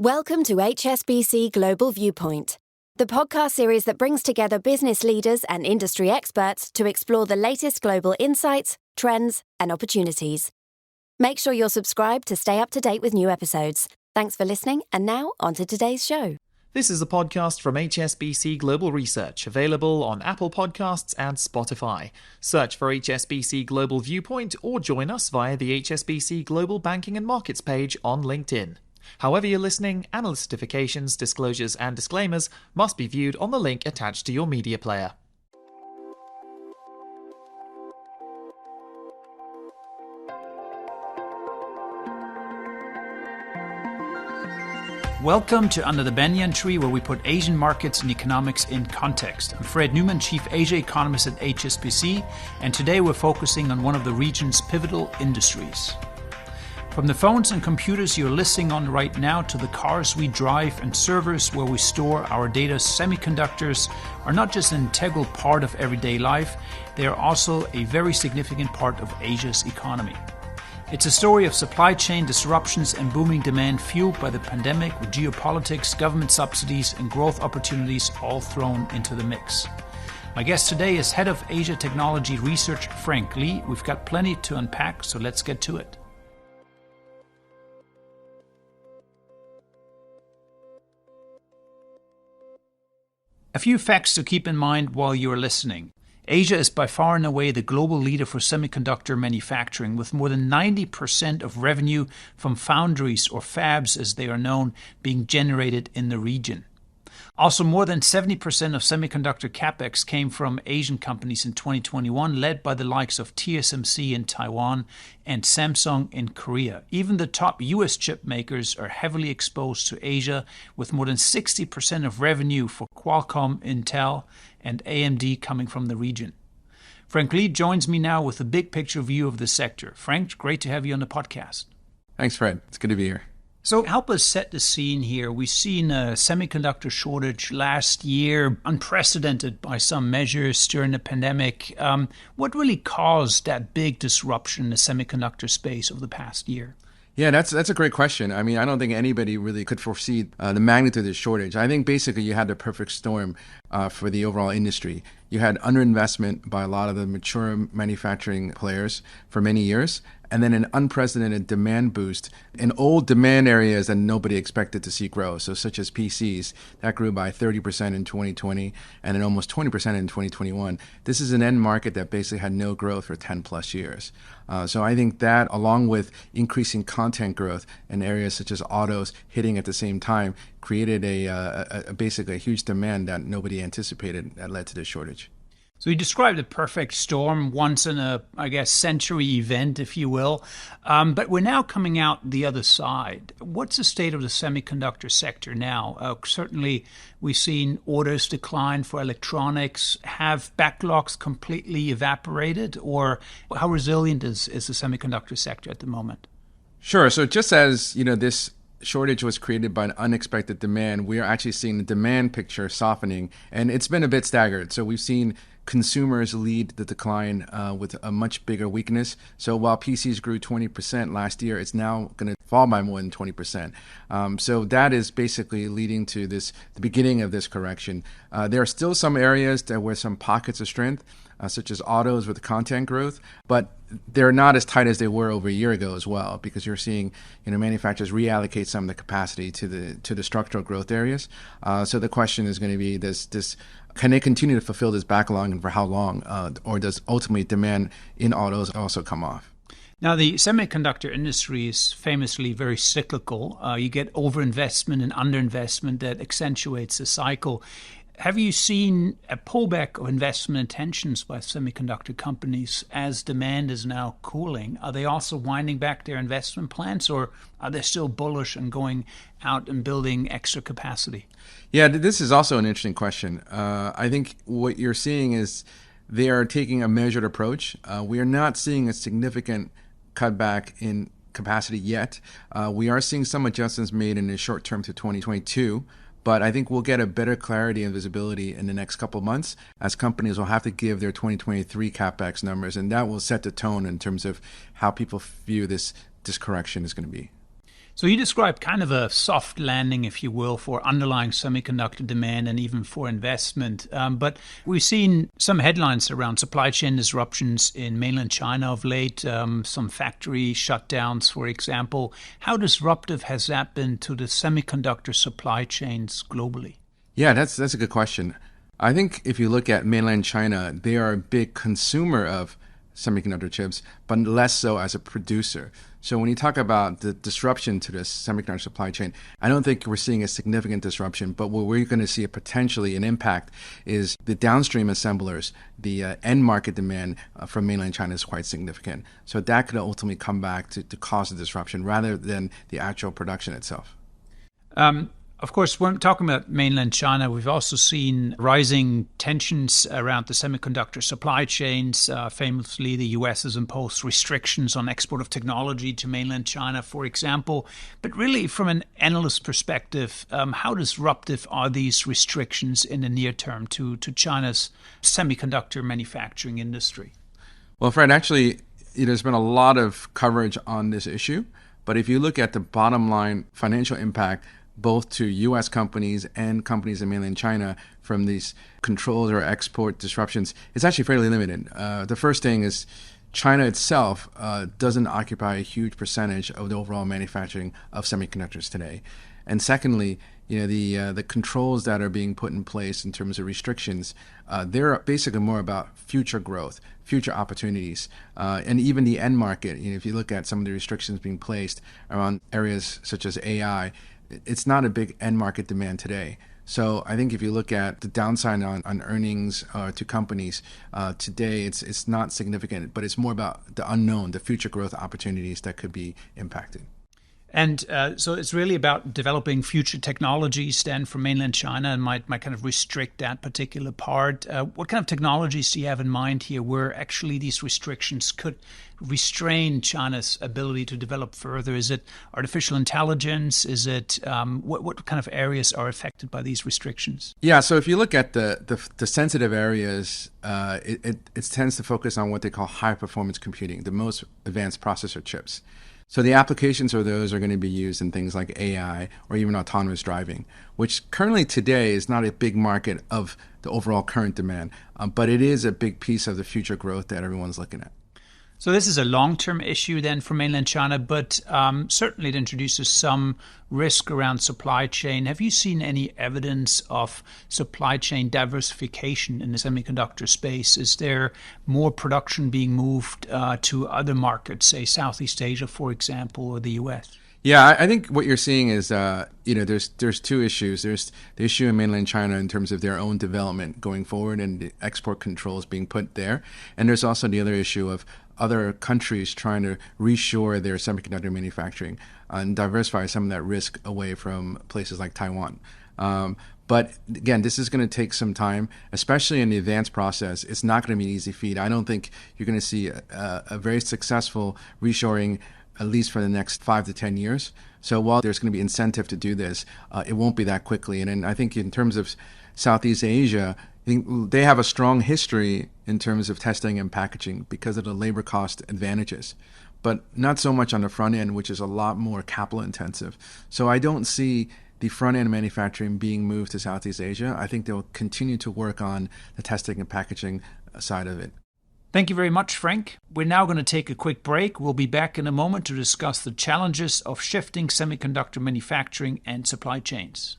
Welcome to HSBC Global Viewpoint, the podcast series that brings together business leaders and industry experts to explore the latest global insights, trends, and opportunities. Make sure you're subscribed to stay up to date with new episodes. Thanks for listening, and now on to today's show. This is a podcast from HSBC Global Research, available on Apple Podcasts and Spotify. Search for HSBC Global Viewpoint or join us via the HSBC Global Banking and Markets page on LinkedIn. However you're listening, analyst certifications, disclosures, and disclaimers must be viewed on the link attached to your media player. Welcome to Under the Banyan Tree, where we put Asian markets and economics in context. I'm Fred Neumann, Chief Asia Economist at HSBC, and today we're focusing on one of the region's pivotal industries. From the phones and computers you're listening on right now to the cars we drive and servers where we store our data, semiconductors are not just an integral part of everyday life, they are also a very significant part of Asia's economy. It's a story of supply chain disruptions and booming demand fueled by the pandemic, with geopolitics, government subsidies, and growth opportunities all thrown into the mix. My guest today is Head of Asia Technology Research, Frank Lee. We've got plenty to unpack, so let's get to it. A few facts to keep in mind while you're listening. Asia is by far and away the global leader for semiconductor manufacturing, with more than 90% of revenue from foundries, or fabs as they are known, being generated in the region. Also, more than 70% of semiconductor capex came from Asian companies in 2021, led by the likes of TSMC in Taiwan and Samsung in Korea. Even the top US chip makers are heavily exposed to Asia, with more than 60% of revenue for Qualcomm, Intel, and AMD coming from the region. Frank Lee joins me now with a big picture view of the sector. Frank, great to have you on the podcast. Thanks, Fred. It's good to be here. So help us set the scene here. We've seen a semiconductor shortage last year, unprecedented by some measures during the pandemic. What really caused that big disruption in the semiconductor space over the past year? Yeah, that's a great question. I mean, I don't think anybody really could foresee the magnitude of this shortage. I think basically you had the perfect storm for the overall industry. You had underinvestment by a lot of the mature manufacturing players for many years, and then an unprecedented demand boost in old demand areas that nobody expected to see grow. So such as PCs, that grew by 30% in 2020 and then almost 20% in 2021. This is an end market that basically had no growth for 10 plus years. So I think that, along with increasing content growth in areas such as autos hitting at the same time, created basically a huge demand that nobody anticipated that led to this shortage. So you described a perfect storm, once in a, century event, if you will. But we're now coming out the other side. What's the state of the semiconductor sector now? Certainly, we've seen orders decline for electronics. Have backlogs completely evaporated? Or how resilient is the semiconductor sector at the moment? Sure. So just as, this shortage was created by an unexpected demand, we are actually seeing the demand picture softening, and it's been a bit staggered. So we've seen consumers lead the decline with a much bigger weakness. So while PCs grew 20% last year, it's now going to fall by more than 20%. So that is basically leading to the beginning of this correction. There are still some areas where some pockets of strength, such as autos with content growth, but they're not as tight as they were over a year ago as well, because you're seeing manufacturers reallocate some of the capacity to the structural growth areas. So the question is going to be, can they continue to fulfill this backlog, and for how long? Or does ultimately demand in autos also come off? Now, the semiconductor industry is famously very cyclical. You get overinvestment and underinvestment that accentuates the cycle. Have you seen a pullback of investment intentions by semiconductor companies as demand is now cooling? Are they also winding back their investment plans, or are they still bullish and going out and building extra capacity? Yeah, this is also an interesting question. I think what you're seeing is they are taking a measured approach. We are not seeing a significant cutback in capacity yet. We are seeing some adjustments made in the short term to 2022. But I think we'll get a better clarity and visibility in the next couple of months, as companies will have to give their 2023 CapEx numbers, and that will set the tone in terms of how people view this correction is going to be. So you described kind of a soft landing, if you will, for underlying semiconductor demand and even for investment. But we've seen some headlines around supply chain disruptions in mainland China of late, some factory shutdowns, for example. How disruptive has that been to the semiconductor supply chains globally? Yeah, that's a good question. I think if you look at mainland China, they are a big consumer of semiconductor chips, but less so as a producer. So when you talk about the disruption to the semiconductor supply chain, I don't think we're seeing a significant disruption, but what we're going to see potentially an impact is the downstream assemblers. The end market demand from mainland China is quite significant. So that could ultimately come back to cause a disruption rather than the actual production itself. Of course, when talking about mainland China, we've also seen rising tensions around the semiconductor supply chains. Famously, the U.S. has imposed restrictions on export of technology to mainland China, for example. But really, from an analyst perspective, how disruptive are these restrictions in the near term to China's semiconductor manufacturing industry? Well, Fred, actually, there's been a lot of coverage on this issue. But if you look at the bottom line financial impact, both to U.S. companies and companies in mainland China from these controls or export disruptions, it's actually fairly limited. The first thing is China itself doesn't occupy a huge percentage of the overall manufacturing of semiconductors today. And secondly, the controls that are being put in place in terms of restrictions, they're basically more about future growth, future opportunities, and even the end market. If you look at some of the restrictions being placed around areas such as AI, it's not a big end market demand today. So I think if you look at the downside on earnings to companies today, it's not significant, but it's more about the unknown, the future growth opportunities that could be impacted. And so it's really about developing future technologies then for mainland China and might kind of restrict that particular part. What kind of technologies do you have in mind here where actually these restrictions could restrain China's ability to develop further? Is it artificial intelligence? Is it what kind of areas are affected by these restrictions? Yeah, so if you look at the sensitive areas, it tends to focus on what they call high performance computing, the most advanced processor chips. So the applications of those are going to be used in things like AI or even autonomous driving, which currently today is not a big market of the overall current demand, but it is a big piece of the future growth that everyone's looking at. So this is a long-term issue then for mainland China, but certainly it introduces some risk around supply chain. Have you seen any evidence of supply chain diversification in the semiconductor space? Is there more production being moved to other markets, say Southeast Asia, for example, or the U.S.? Yeah, I think what you're seeing is, there's two issues. There's the issue in mainland China in terms of their own development going forward and the export controls being put there. And there's also the other issue of other countries trying to reshore their semiconductor manufacturing and diversify some of that risk away from places like Taiwan. But again, this is going to take some time, especially in the advanced process. It's not going to be an easy feat. I don't think you're going to see a very successful reshoring, at least for the next 5 to 10 years. So while there's going to be incentive to do this, it won't be that quickly. And I think in terms of Southeast Asia, I think they have a strong history in terms of testing and packaging because of the labor cost advantages, but not so much on the front end, which is a lot more capital intensive. So I don't see the front end manufacturing being moved to Southeast Asia. I think they'll continue to work on the testing and packaging side of it. Thank you very much, Frank. We're now going to take a quick break. We'll be back in a moment to discuss the challenges of shifting semiconductor manufacturing and supply chains.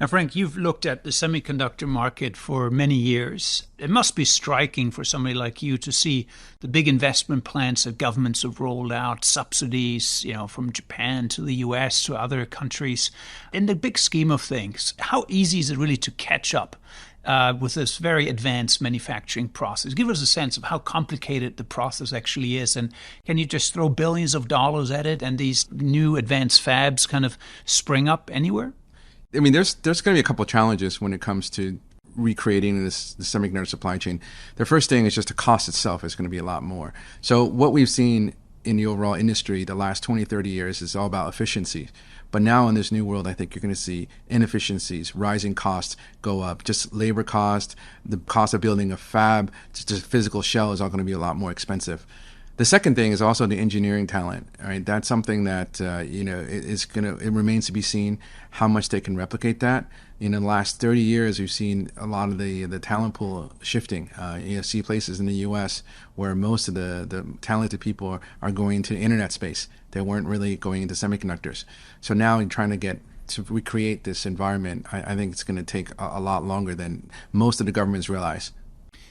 Now, Frank, you've looked at the semiconductor market for many years. It must be striking for somebody like you to see the big investment plans that governments have rolled out, subsidies, from Japan to the US to other countries. In the big scheme of things, how easy is it really to catch up with this very advanced manufacturing process? Give us a sense of how complicated the process actually is. And can you just throw billions of dollars at it and these new advanced fabs kind of spring up anywhere? I mean, there's going to be a couple of challenges when it comes to recreating the semiconductor supply chain. The first thing is just the cost itself is going to be a lot more. So what we've seen in the overall industry the last 20, 30 years is all about efficiency. But now in this new world, I think you're going to see inefficiencies, rising costs go up. Just labor cost, the cost of building a fab, just physical shell is all going to be a lot more expensive. The second thing is also the engineering talent. Right, that's something that it remains to be seen how much they can replicate that. In the last 30 years, we've seen a lot of the talent pool shifting. You see places in the U.S. where most of the talented people are going into the internet space. They weren't really going into semiconductors. So now in trying to recreate this environment, I think it's going to take a lot longer than most of the governments realize.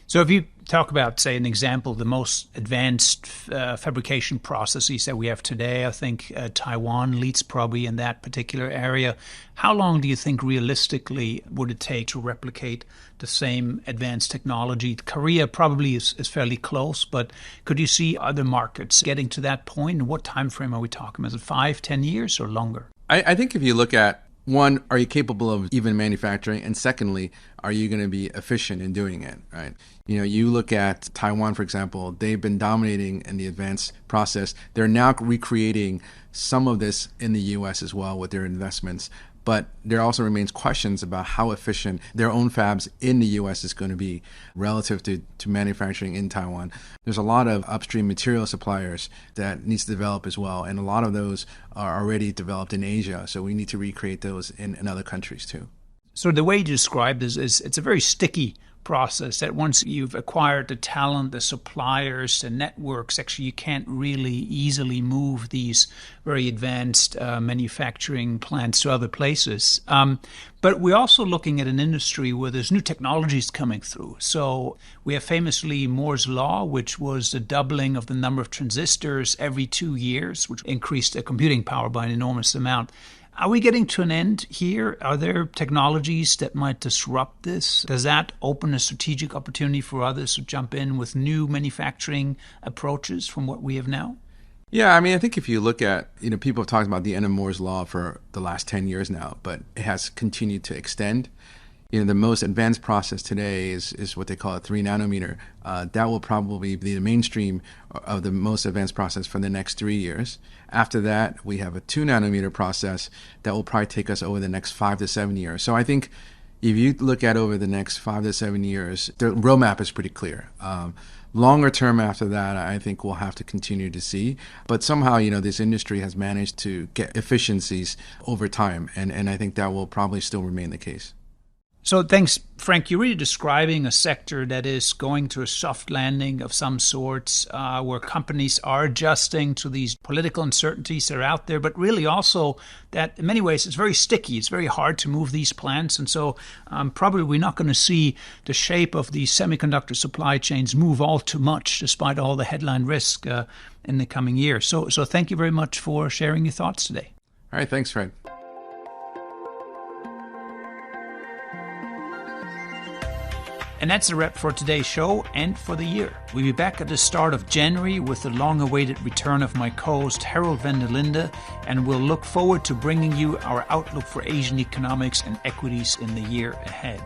So if you talk about, say, an example, the most advanced fabrication processes that we have today, I think Taiwan leads probably in that particular area. How long do you think realistically would it take to replicate the same advanced technology? Korea probably is fairly close, but could you see other markets getting to that point? And what time frame are we talking? Is it 5, 10 years or longer? I think if you look at, one, are you capable of even manufacturing? And secondly, are you going to be efficient in doing it, right? You look at Taiwan, for example, they've been dominating in the advanced process. They're now recreating some of this in the U.S. as well with their investments. But there also remains questions about how efficient their own fabs in the U.S. is going to be relative to manufacturing in Taiwan. There's a lot of upstream material suppliers that needs to develop as well, and a lot of those are already developed in Asia, so we need to recreate those in other countries too. So the way you describe this is it's a very sticky process that once you've acquired the talent, the suppliers, the networks, actually you can't really easily move these very advanced manufacturing plants to other places. But we're also looking at an industry where there's new technologies coming through. So we have famously Moore's Law, which was the doubling of the number of transistors every 2 years, which increased the computing power by an enormous amount. Are we getting to an end here? Are there technologies that might disrupt this? Does that open a strategic opportunity for others to jump in with new manufacturing approaches from what we have now? Yeah, I think if you look at, people have talked about the end of Moore's Law for the last 10 years now, but it has continued to extend. The most advanced process today is what they call a 3 nanometer. That will probably be the mainstream of the most advanced process for the next 3 years. After that, we have a 2 nanometer process that will probably take us over the next 5 to 7 years. So I think if you look at over the next 5 to 7 years, the roadmap is pretty clear. Longer term after that, I think we'll have to continue to see. But somehow, this industry has managed to get efficiencies over time, and I think that will probably still remain the case. So thanks, Frank. You're really describing a sector that is going to a soft landing of some sorts, where companies are adjusting to these political uncertainties that are out there, but really also that in many ways it's very sticky. It's very hard to move these plants. And so probably we're not going to see the shape of these semiconductor supply chains move all too much, despite all the headline risk in the coming year. So thank you very much for sharing your thoughts today. All right. Thanks, Fred. And that's a wrap for today's show and for the year. We'll be back at the start of January with the long-awaited return of my co-host Harold van der Linde, and we'll look forward to bringing you our outlook for Asian economics and equities in the year ahead.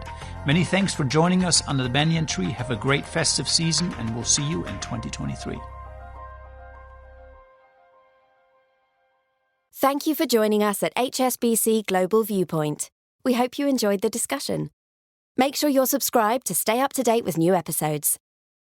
Many thanks for joining us under the Banyan tree. Have a great festive season, and we'll see you in 2023. Thank you for joining us at HSBC Global Viewpoint. We hope you enjoyed the discussion. Make sure you're subscribed to stay up to date with new episodes.